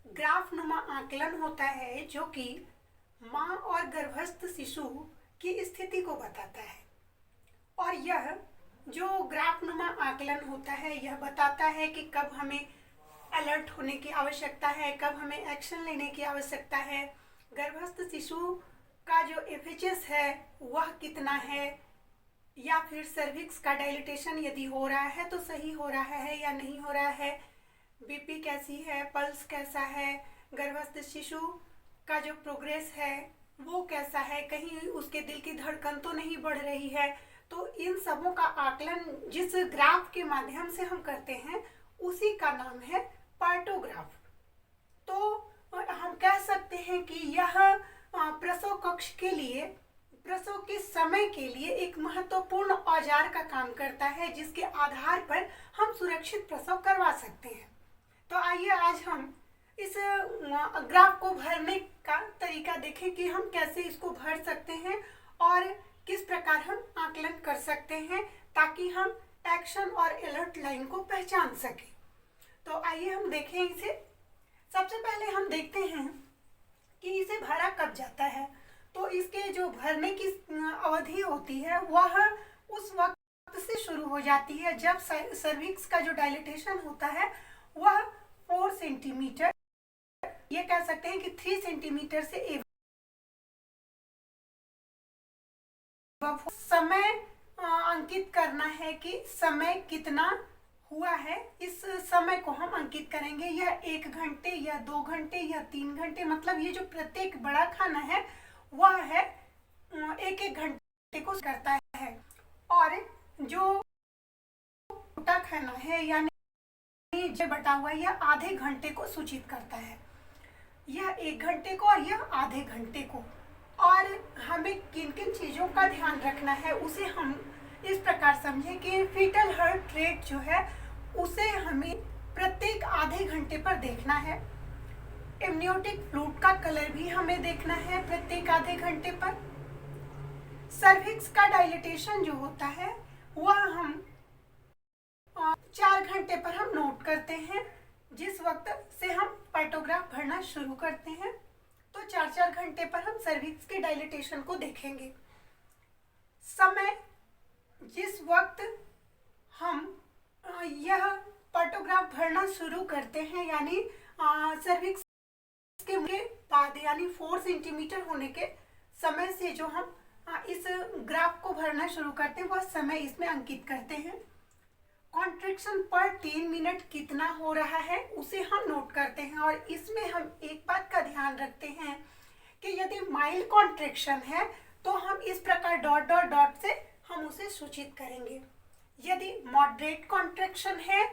Graph नुमा आकलन होता है जो कि माँ और गर्भस्थ शिशु की स्थिति को बताता है। और यह जो ग्राफ नुमा आकलन होता है यह बताता है कि कब हमें अलर्ट होने की आवश्यकता है, कब हमें एक्शन लेने की आवश्यकता है, गर्भस्थ शिशु का जो एफएचएस है वह कितना है, या फिर सर्विक्स का डायलिटेशन यदि हो रहा है तो सही हो रहा है या नहीं हो रहा है, बीपी कैसी है, पल्स कैसा है, गर्भस्थ शिशु का जो प्रोग्रेस है वो कैसा है, कहीं उसके दिल की धड़कन तो नहीं बढ़ रही है। तो इन सबों का आकलन जिस ग्राफ के माध्यम से हम करते हैं उसी का नाम है पार्टोग्राफ। तो हम कह सकते हैं कि यह प्रसव कक्ष के लिए, प्रसव के समय के लिए एक महत्वपूर्ण औजार का काम करता है जिसके आधार पर हम सुरक्षित प्रसव करवा सकते हैं। तो आइए आज हम इस ग्राफ को भरने का तरीका देखें कि हम कैसे इसको भर सकते हैं और किस प्रकार हम आकलन कर सकते हैं ताकि हम एक्शन और अलर्ट लाइन को पहचान सकें। तो आइए हम देखें इसे। सबसे पहले हम देखते हैं कि इसे भरा कब जाता है। तो इसके जो भरने की अवधि होती है वह उस वक्त से शुरू हो जाती है जब सर्विक्स का जो डायलिटेशन होता है वह 4 सेंटीमीटर, ये कह सकते हैं कि 3 सेंटीमीटर से समय अंकित करना है कि समय कितना हुआ है। इस समय को हम अंकित करेंगे, यह 1 घंटे या 2 घंटे या 3 घंटे, मतलब ये जो प्रत्येक बड़ा खाना है वह है 1-1 घंटे को करता है। और जो छोटा खाना है यानी जो बटा हुआ यह आधे घंटे को सूचित करता है, यह 1 घंटे को और यह आधे घंटे को। और हमें किन किन चीज़ों का ध्यान रखना है उसे हम इस प्रकार समझें कि फीटल हार्ट रेट जो है उसे हमें प्रत्येक आधे घंटे पर देखना है। एमनियोटिक फ्लूइड का कलर भी हमें देखना है प्रत्येक आधे घंटे पर। सर्विक्स का डायलिटेशन जो होता है वह हम 4 घंटे पर हम नोट करते हैं, जिस वक्त से हम पार्टोग्राफ भरना शुरू करते हैं। तो 4-4 घंटे पर हम सर्विक्स के डायलिटेशन को देखेंगे। समय जिस वक्त हम यह पार्टोग्राफ भरना शुरू करते हैं यानी सर्विक्स के बाद यानी 4 सेंटीमीटर होने के समय से जो हम इस ग्राफ को भरना शुरू करते हैं वह समय इसमें अंकित करते हैं। कॉन्ट्रैक्शन पर 3 मिनट कितना हो रहा है उसे हम नोट करते हैं। और इसमें हम एक बात का ध्यान रखते हैं कि यदि माइल्ड कॉन्ट्रैक्शन है तो हम इस प्रकार डॉट डॉट डॉट से हम उसे सूचित करेंगे। यदि मॉडरेट कॉन्ट्रैक्शन है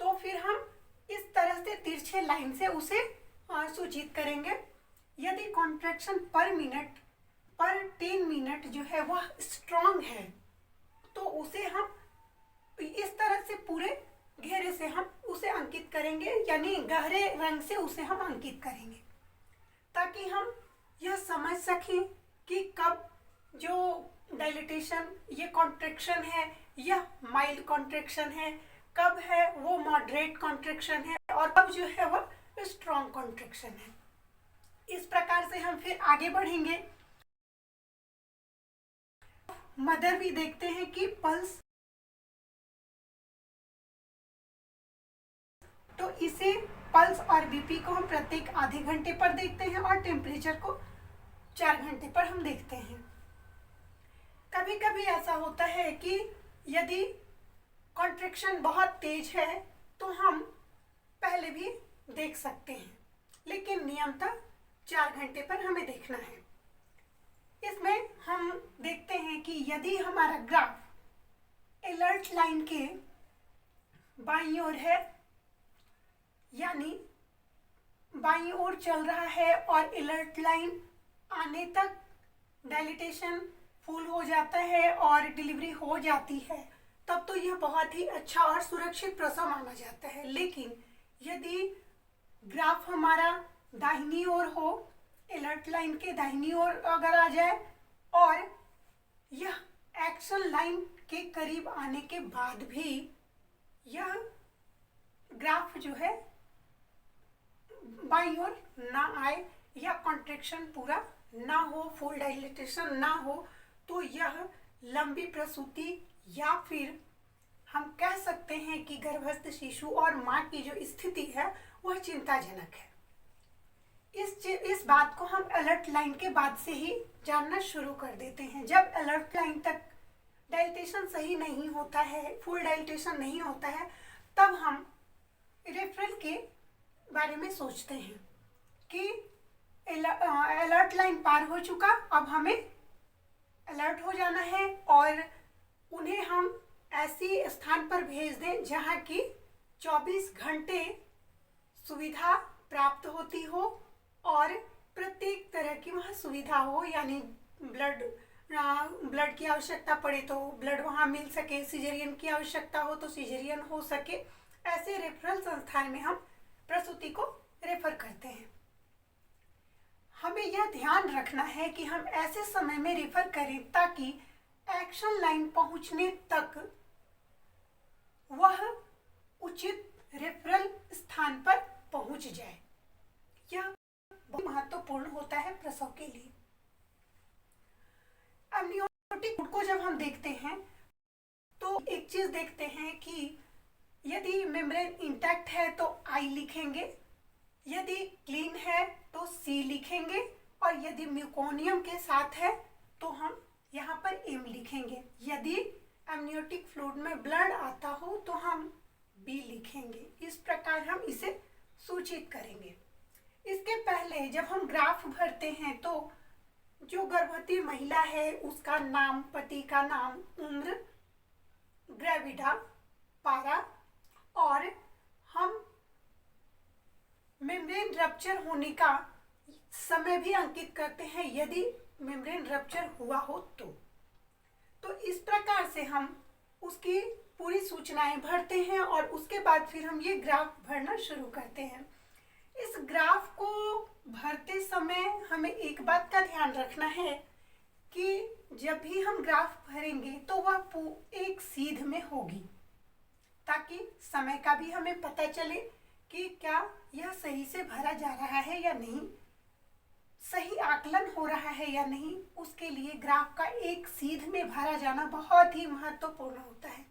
तो फिर हम इस तरह से तिरछे लाइन से उसे सूचित करेंगे। यदि कॉन्ट्रैक्शन पर मिनट पर 3 मिनट जो है वह स्ट्रॉन्ग है तो उसे हम इस तरह से पूरे घेरे से हम उसे अंकित करेंगे, यानी गहरे रंग से उसे हम अंकित करेंगे ताकि हम यह समझ सकें कि कब जो डायलिटेशन ये कॉन्ट्रैक्शन है यह माइल्ड कॉन्ट्रैक्शन है, कब है वो मॉडरेट कॉन्ट्रैक्शन है और कब जो है वह स्ट्रॉन्ग कॉन्ट्रैक्शन है। इस प्रकार से हम फिर आगे बढ़ेंगे। मदर भी देखते हैं कि पल्स, तो इसे पल्स और बीपी को हम प्रत्येक आधे घंटे पर देखते हैं और टेम्परेचर को 4 घंटे पर हम देखते हैं। कभी कभी ऐसा होता है कि यदि कॉन्ट्रैक्शन बहुत तेज है तो हम पहले भी देख सकते हैं, लेकिन नियमतः 4 घंटे पर हमें देखना है। इसमें हम देखते हैं कि यदि हमारा ग्राफ अलर्ट लाइन के बाईं ओर है यानी बाईं ओर चल रहा है और अलर्ट लाइन आने तक डायलिटेशन फुल हो जाता है और डिलीवरी हो जाती है, तब तो यह बहुत ही अच्छा और सुरक्षित प्रसव माना जाता है। लेकिन यदि ग्राफ हमारा दाहिनी ओर हो, अलर्ट लाइन के दाहिनी ओर अगर आ जाए और यह एक्शन लाइन के करीब आने के बाद भी यह ग्राफ जो है बाई ओर ना आए या कॉन्ट्रैक्शन पूरा ना हो, फुल डायलेटेशन ना हो, तो यह लंबी प्रसूति या फिर हम कह सकते हैं कि गर्भस्थ शिशु और माँ की जो स्थिति है वह चिंताजनक है। इस बात को हम अलर्ट लाइन के बाद से ही जानना शुरू कर देते हैं। जब अलर्ट लाइन तक डाइलेटेशन सही नहीं होता है, फुल डाइलेटेशन नहीं होता है, तब हम रेफरल के बारे में सोचते हैं कि अलर्ट लाइन पार हो चुका, अब हमें अलर्ट हो जाना है और उन्हें हम ऐसी स्थान पर भेज दें जहाँ की 24 घंटे सुविधा प्राप्त होती हो और प्रत्येक तरह की वहाँ सुविधा हो, यानी ब्लड की आवश्यकता पड़े तो ब्लड वहाँ मिल सके, सिजेरियन की आवश्यकता हो तो सिजेरियन हो सके। ऐसे रेफरल संस्थान में हम प्रसूति को रेफर करते हैं। हमें यह ध्यान रखना है कि हम ऐसे समय में रेफर करें ताकि एक्शन लाइन पहुंचने तक वह उचित रेफरल स्थान पर पहुंच जाए। यह बहुत महत्वपूर्ण होता है प्रसव के लिए। एमनियोटिक फ्लूइड को जब हम देखते हैं तो एक चीज देखते हैं कि यदि मेम्ब्रेन इंटैक्ट है तो आई लिखेंगे, यदि क्लीन है तो सी लिखेंगे और यदि म्यूकोनियम के साथ है तो हम यहाँ पर एम लिखेंगे। यदि एमनियोटिक फ्लूइड में ब्लड आता हो तो हम बी लिखेंगे। इस प्रकार हम इसे सूचित करेंगे। इसके पहले जब हम ग्राफ भरते हैं तो जो गर्भवती महिला है उसका नाम, पति का नाम, उम्र, ग्रेविडा, पारा और हम मेम्ब्रेन रप्चर होने का समय भी अंकित करते हैं यदि मेम्ब्रेन रप्चर हुआ हो तो इस प्रकार से हम उसकी पूरी सूचनाएं भरते हैं और उसके बाद फिर हम ये ग्राफ भरना शुरू करते हैं। इस ग्राफ को भरते समय हमें एक बात का ध्यान रखना है कि जब भी हम ग्राफ भरेंगे तो वह एक सीध में होगी ताकि समय का भी हमें पता चले कि क्या यह सही से भरा जा रहा है या नहीं, सही आकलन हो रहा है या नहीं। उसके लिए ग्राफ का एक सीध में भरा जाना बहुत ही महत्वपूर्ण होता है।